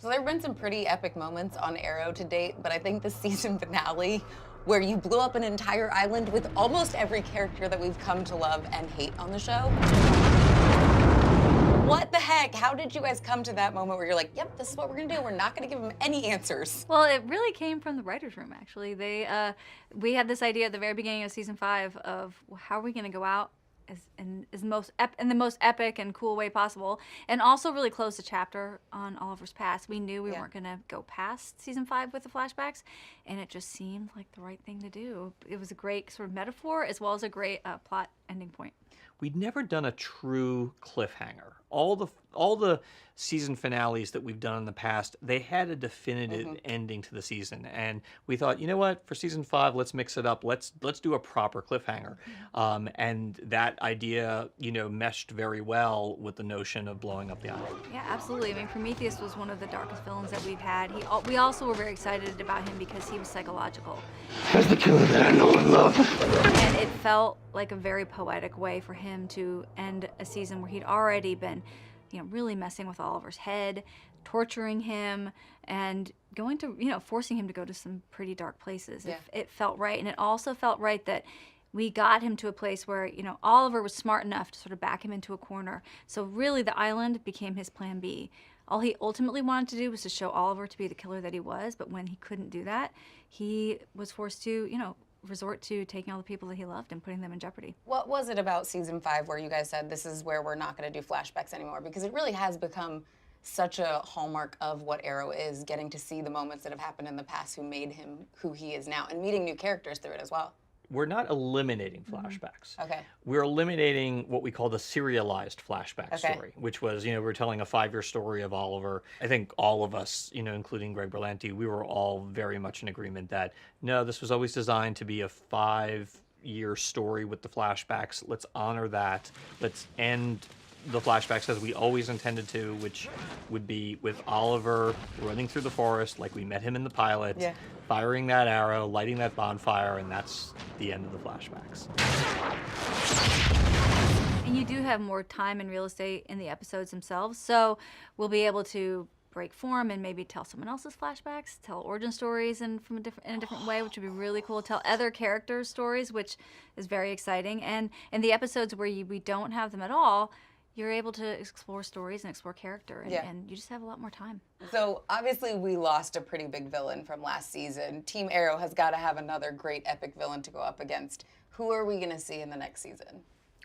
So there have been some pretty epic moments on Arrow to date, but I think the season finale, where you blew up an entire island with almost every character that we've come to love and hate on the show. What the heck? How did you guys come to that moment where you're like, yep, this is what we're gonna do. We're not gonna give them any answers. Well, it really came from the writers' room, actually. We had this idea at the very beginning of season 5 of how are we going to go out in the most epic and cool way possible, and also really close the chapter on Oliver's past. We knew we weren't going to go past season 5 with the flashbacks, and it just seemed like the right thing to do. It was a great sort of metaphor as well as a great plot ending point. We'd never done a true cliffhanger. All the season finales that we've done in the past, they had a definitive ending to the season, and we thought, you know what, for season 5, let's mix it up. Let's do a proper cliffhanger, and that idea, meshed very well with the notion of blowing up the island. Yeah, absolutely. I mean, Prometheus was one of the darkest villains that we've had. We also were very excited about him because he was psychological. That's the killer that I know and love. And it felt like a very poetic way for him to end a season where he'd already been, really messing with Oliver's head, torturing him, and going to, forcing him to go to some pretty dark places. Yeah. It felt right, and it also felt right that we got him to a place where, Oliver was smart enough to sort of back him into a corner. So really the island became his plan B. All he ultimately wanted to do was to show Oliver to be the killer that he was, but when he couldn't do that, he was forced to, resort to taking all the people that he loved and putting them in jeopardy. What was it about season 5 where you guys said this is where we're not gonna do flashbacks anymore? Because it really has become such a hallmark of what Arrow is, getting to see the moments that have happened in the past who made him who he is now, and meeting new characters through it as well. We're not eliminating flashbacks. Okay. We're eliminating what we call the serialized flashback story, which was, we're telling a 5-year story of Oliver. I think all of us, including Greg Berlanti, we were all very much in agreement that, no, this was always designed to be a 5-year story with the flashbacks. Let's honor that. Let's end the flashbacks as we always intended to, which would be with Oliver running through the forest like we met him in the pilot, firing that arrow, lighting that bonfire, and that's the end of the flashbacks. And you do have more time and real estate in the episodes themselves, so we'll be able to break form and maybe tell someone else's flashbacks, tell origin stories in a different way, which would be really cool. Tell other characters' stories, which is very exciting. And in the episodes where we don't have them at all, you're able to explore stories and explore character, and you just have a lot more time. So obviously we lost a pretty big villain from last season. Team Arrow has got to have another great epic villain to go up against. Who are we gonna see in the next season?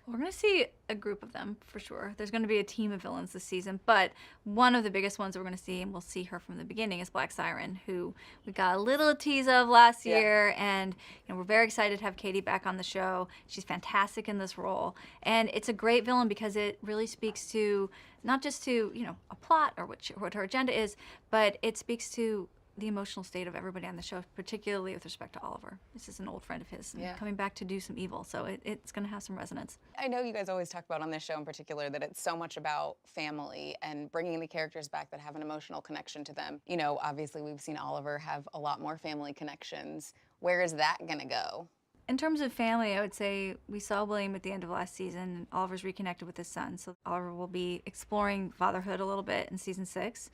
We're going to see a group of them, for sure. There's going to be a team of villains this season, but one of the biggest ones we're going to see, and we'll see her from the beginning, is Black Siren, who we got a little tease of last year, and we're very excited to have Katie back on the show. She's fantastic in this role, and it's a great villain because it really speaks to, not just to, a plot or what her agenda is, but it speaks to the emotional state of everybody on the show, particularly with respect to Oliver. This is an old friend of his, and coming back to do some evil, so it's going to have some resonance. I know you guys always talk about on this show in particular that it's so much about family and bringing the characters back that have an emotional connection to them. Obviously we've seen Oliver have a lot more family connections. Where is that going to go? In terms of family, I would say we saw William at the end of last season, and Oliver's reconnected with his son, so Oliver will be exploring fatherhood a little bit in season 6.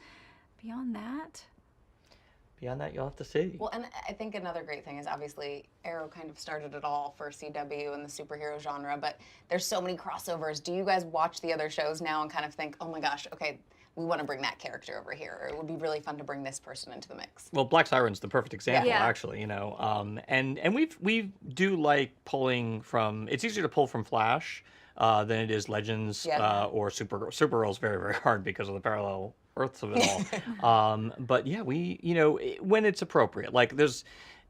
Beyond that, you'll have to see. Well, and I think another great thing is obviously Arrow kind of started it all for CW and the superhero genre, but there's so many crossovers. Do you guys watch the other shows now and kind of think, oh my gosh, okay, we want to bring that character over here, or it would be really fun to bring this person into the mix? Well, Black Siren's the perfect example, actually, and we do like pulling from, it's easier to pull from Flash than it is Legends or Supergirl. Supergirl's very, very hard because of the parallel Earths of it all. But yeah, when it's appropriate, like there's,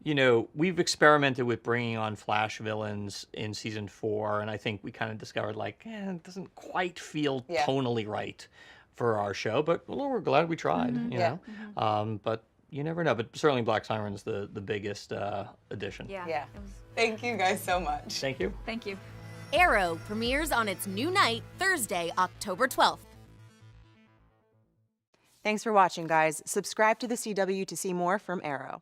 we've experimented with bringing on Flash villains in season 4, and I think we kind of discovered it doesn't quite feel tonally right for our show, but we're glad we tried, you know. But you never know, but certainly Black Siren's the biggest addition. Yeah. Thank you guys so much. Thank you. Thank you. Arrow premieres on its new night, Thursday, October 12th. Thanks for watching, guys. Subscribe to the CW to see more from Arrow.